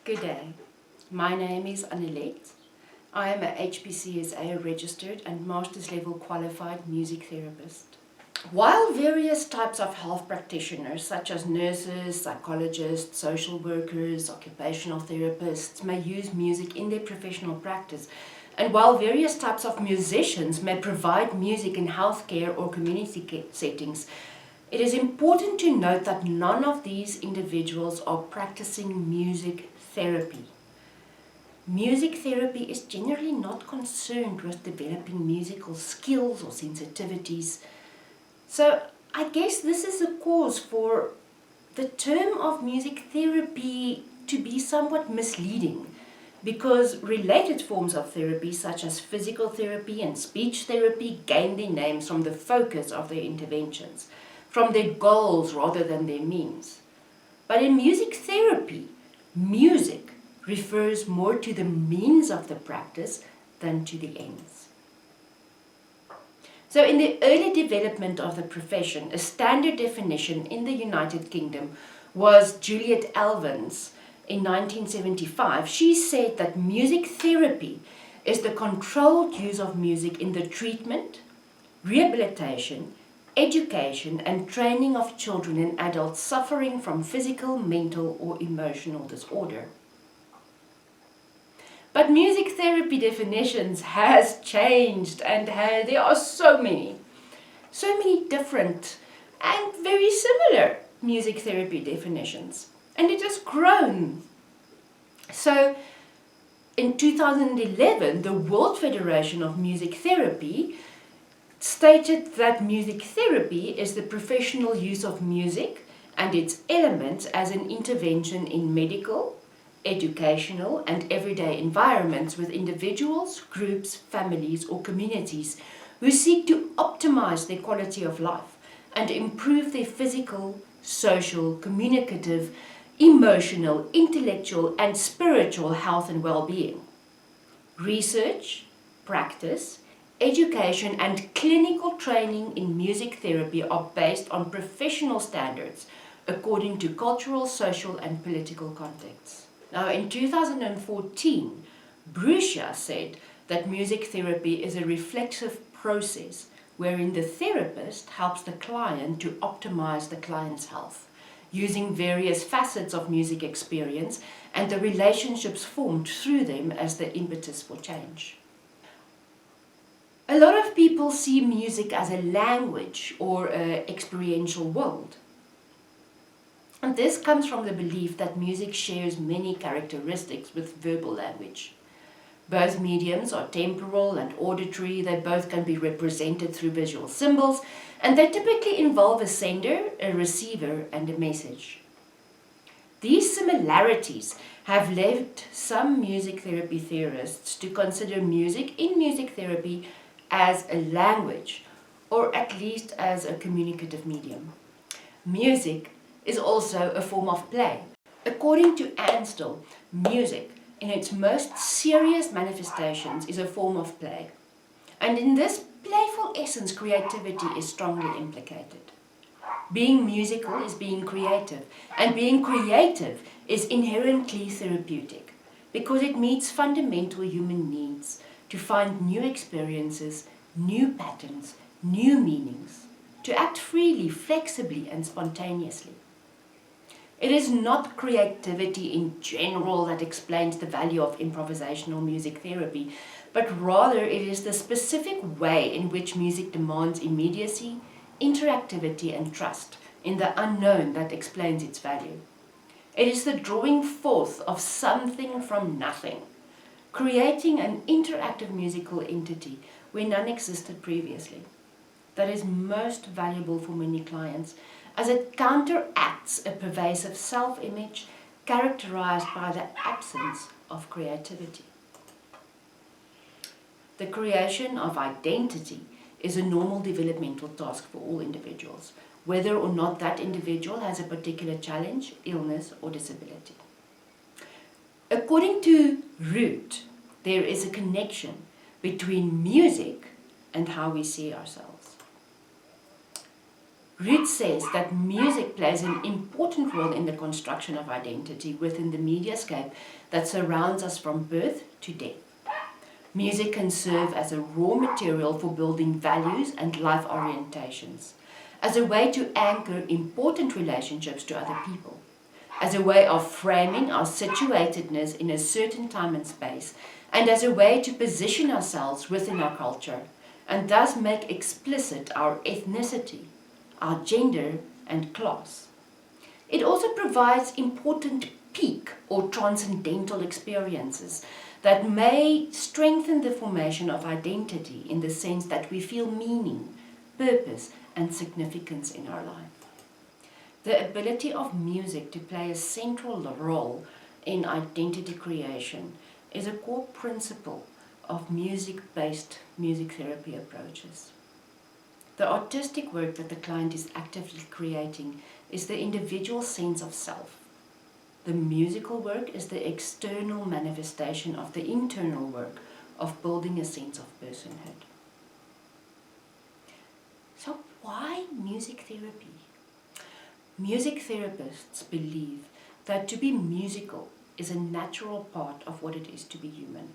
Good day. My name is Annelette. I am a HPCSA registered and master's level qualified music therapist. While various types of health practitioners such as nurses, psychologists, social workers, occupational therapists may use music in their professional practice, and while various types of musicians may provide music in healthcare or community settings, it is important to note that none of these individuals are practicing music therapy. Music therapy is generally not concerned with developing musical skills or sensitivities. So I guess this is a cause for the term of music therapy to be somewhat misleading, because related forms of therapy such as physical therapy and speech therapy gain their names from the focus of their interventions, from their goals rather than their means. But in music therapy, music refers more to the means of the practice than to the ends. So in the early development of the profession, a standard definition in the United Kingdom was Juliet Elvins in 1975. She said that music therapy is the controlled use of music in the treatment, rehabilitation, education and training of children and adults suffering from physical, mental or emotional disorder. But music therapy definitions has changed, and there are so many different and very similar music therapy definitions, and it has grown. So in 2011, the World Federation of Music Therapy stated that music therapy is the professional use of music and its elements as an intervention in medical, educational and everyday environments with individuals, groups, families or communities who seek to optimize their quality of life and improve their physical, social, communicative, emotional, intellectual and spiritual health and well-being. Research, practice, education and clinical training in music therapy are based on professional standards according to cultural, social and political contexts. Now in 2014, Brucia said that music therapy is a reflexive process wherein the therapist helps the client to optimize the client's health, using various facets of music experience and the relationships formed through them as the impetus for change. A lot of people see music as a language or an experiential world. And this comes from the belief that music shares many characteristics with verbal language. Both mediums are temporal and auditory. They both can be represented through visual symbols, and they typically involve a sender, a receiver, and a message. These similarities have led some music therapy theorists to consider music in music therapy as a language, or at least as a communicative medium. Music is also a form of play. According to Ansdell, music, in its most serious manifestations, is a form of play. And in this playful essence, creativity is strongly implicated. Being musical is being creative, and being creative is inherently therapeutic, because it meets fundamental human needs to find new experiences, new patterns, new meanings, to act freely, flexibly and spontaneously. It is not creativity in general that explains the value of improvisational music therapy, but rather it is the specific way in which music demands immediacy, interactivity and trust in the unknown that explains its value. It is the drawing forth of something from nothing, creating an interactive musical entity where none existed previously, that is most valuable for many clients, as it counteracts a pervasive self-image characterized by the absence of creativity. The creation of identity is a normal developmental task for all individuals, whether or not that individual has a particular challenge, illness or disability. According to Root, there is a connection between music and how we see ourselves. Roots says that music plays an important role in the construction of identity within the mediascape that surrounds us from birth to death. Music can serve as a raw material for building values and life orientations, as a way to anchor important relationships to other people, as a way of framing our situatedness in a certain time and space, and as a way to position ourselves within our culture, and thus make explicit our ethnicity, our gender and class. It also provides important peak or transcendental experiences that may strengthen the formation of identity in the sense that we feel meaning, purpose and significance in our life. The ability of music to play a central role in identity creation is a core principle of music-based music therapy approaches. The artistic work that the client is actively creating is the individual sense of self. The musical work is the external manifestation of the internal work of building a sense of personhood. So why music therapy? Music therapists believe that to be musical is a natural part of what it is to be human.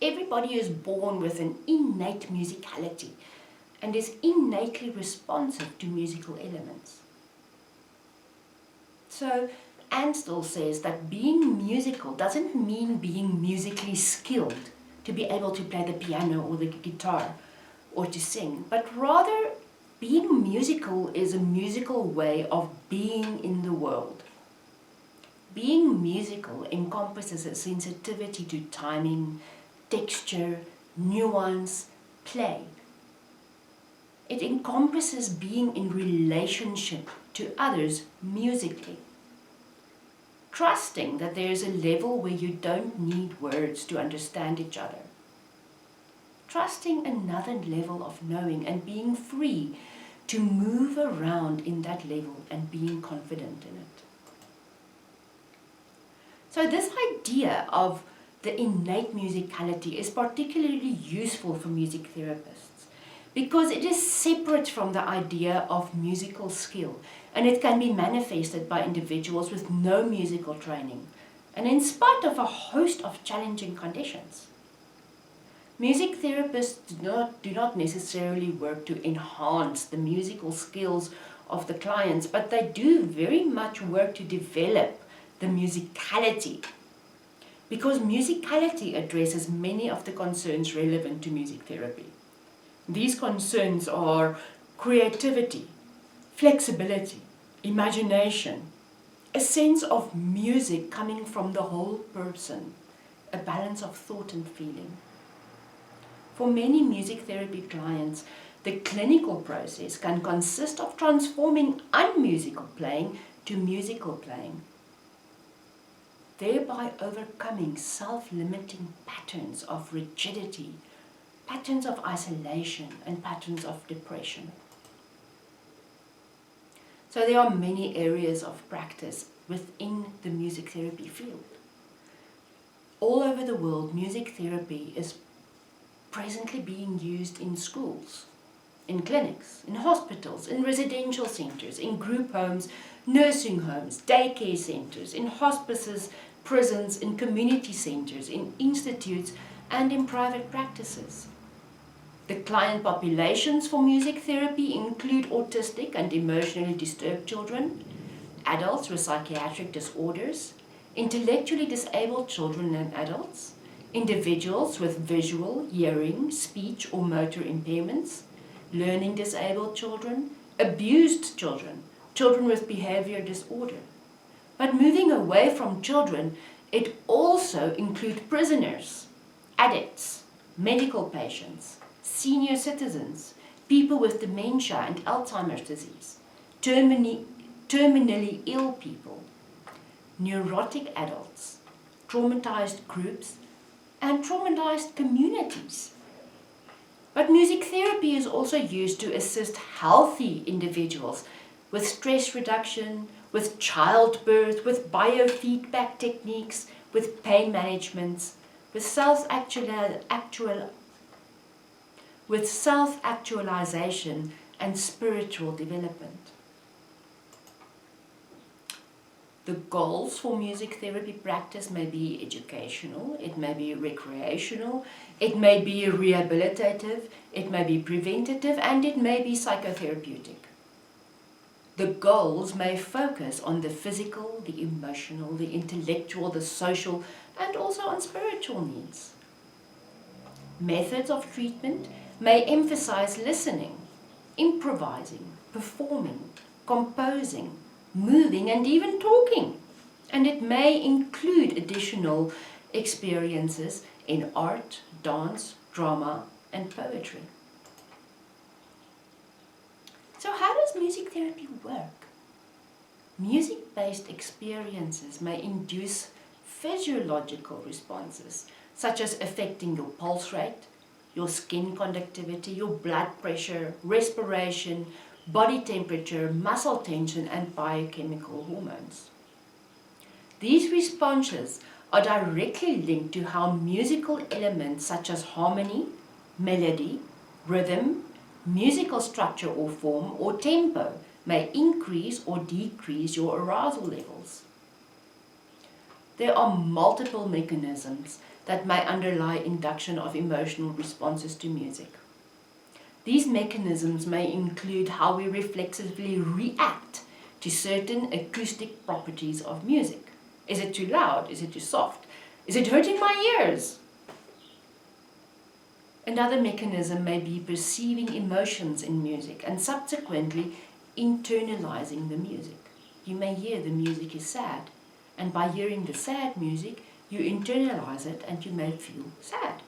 Everybody is born with an innate musicality and is innately responsive to musical elements. So Ansdell says that being musical doesn't mean being musically skilled to be able to play the piano or the guitar or to sing, but rather being musical is a musical way of being in the world. Being musical encompasses a sensitivity to timing, texture, nuance, play. It encompasses being in relationship to others musically. Trusting that there is a level where you don't need words to understand each other. Trusting another level of knowing and being free to move around in that level and being confident in it. So this idea of the innate musicality is particularly useful for music therapists because it is separate from the idea of musical skill, and it can be manifested by individuals with no musical training, and in spite of a host of challenging conditions. Music therapists do not necessarily work to enhance the musical skills of the clients, but they do very much work to develop the musicality, because musicality addresses many of the concerns relevant to music therapy. These concerns are creativity, flexibility, imagination, a sense of music coming from the whole person, a balance of thought and feeling. For many music therapy clients, the clinical process can consist of transforming unmusical playing to musical playing, thereby overcoming self-limiting patterns of rigidity, patterns of isolation, and patterns of depression. So there are many areas of practice within the music therapy field. All over the world, music therapy is presently being used in schools, in clinics, in hospitals, in residential centers, in group homes, nursing homes, daycare centers, in hospices, prisons, in community centers, in institutes, and in private practices. The client populations for music therapy include autistic and emotionally disturbed children, adults with psychiatric disorders, intellectually disabled children and adults, individuals with visual, hearing, speech or motor impairments, learning disabled children, abused children, children with behavior disorder. But moving away from children, it also includes prisoners, addicts, medical patients, senior citizens, people with dementia and Alzheimer's disease, terminally ill people, neurotic adults, traumatized groups, and traumatized communities. But music therapy is also used to assist healthy individuals with stress reduction, with childbirth, with biofeedback techniques, with pain management, with self-actualization and spiritual development. The goals for music therapy practice may be educational, it may be recreational, it may be rehabilitative, it may be preventative, and it may be psychotherapeutic. The goals may focus on the physical, the emotional, the intellectual, the social, and also on spiritual needs. Methods of treatment may emphasize listening, improvising, performing, composing, moving, and even talking. And it may include additional experiences in art, dance, drama, and poetry. So how does music therapy work? Music-based experiences may induce physiological responses, such as affecting your pulse rate, your skin conductivity, your blood pressure, respiration, body temperature, muscle tension, and biochemical hormones. These responses are directly linked to how musical elements such as harmony, melody, rhythm, musical structure or form, or tempo may increase or decrease your arousal levels. There are multiple mechanisms that may underlie induction of emotional responses to music. These mechanisms may include how we reflexively react to certain acoustic properties of music. Is it too loud? Is it too soft? Is it hurting my ears? Another mechanism may be perceiving emotions in music and subsequently internalizing the music. You may hear the music is sad, and by hearing the sad music, you internalize it and you may feel sad.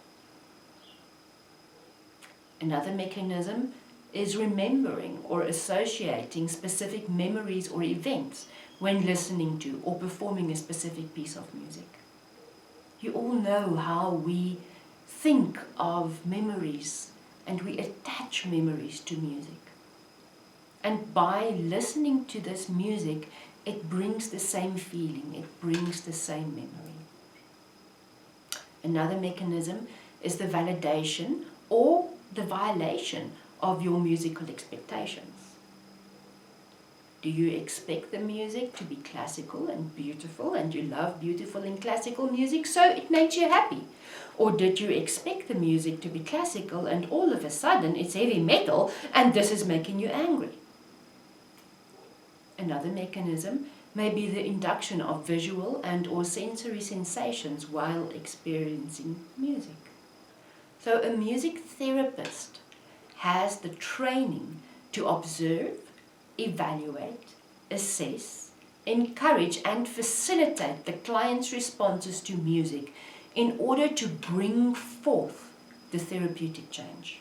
Another mechanism is remembering or associating specific memories or events when listening to or performing a specific piece of music. You all know how we think of memories and we attach memories to music. And by listening to this music, it brings the same feeling, it brings the same memory. Another mechanism is the validation or the violation of your musical expectations. Do you expect the music to be classical and beautiful, and you love beautiful and classical music, so it makes you happy? Or did you expect the music to be classical and all of a sudden it's heavy metal and this is making you angry? Another mechanism may be the induction of visual and or sensory sensations while experiencing music. So a music therapist has the training to observe, evaluate, assess, encourage and facilitate the client's responses to music in order to bring forth the therapeutic change.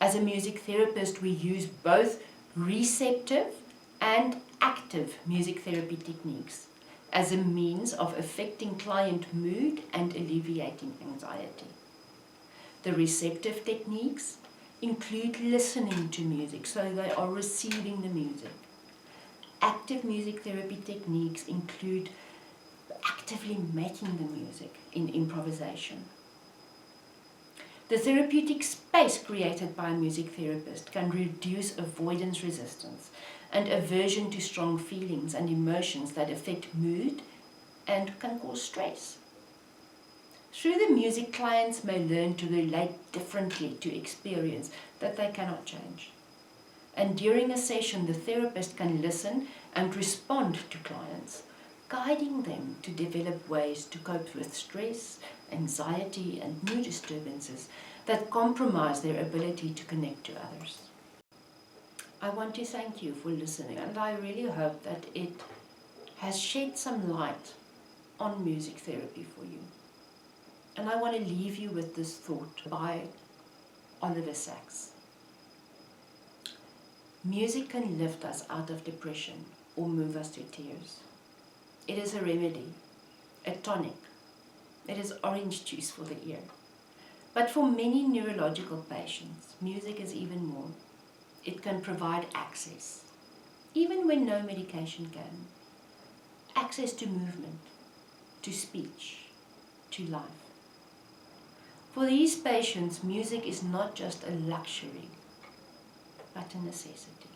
As a music therapist, we use both receptive and active music therapy techniques as a means of affecting client mood and alleviating anxiety. The receptive techniques include listening to music, so they are receiving the music. Active music therapy techniques include actively making the music in improvisation. The therapeutic space created by a music therapist can reduce avoidance resistance and aversion to strong feelings and emotions that affect mood and can cause stress. Through the music, clients may learn to relate differently to experience that they cannot change. And during a session, the therapist can listen and respond to clients, guiding them to develop ways to cope with stress, anxiety, and mood disturbances that compromise their ability to connect to others. I want to thank you for listening, and I really hope that it has shed some light on music therapy for you. And I want to leave you with this thought by Oliver Sacks. Music can lift us out of depression or move us to tears. It is a remedy, a tonic. It is orange juice for the ear. But for many neurological patients, music is even more. It can provide access, even when no medication can. Access to movement, to speech, to life. For these patients, music is not just a luxury. but a necessity.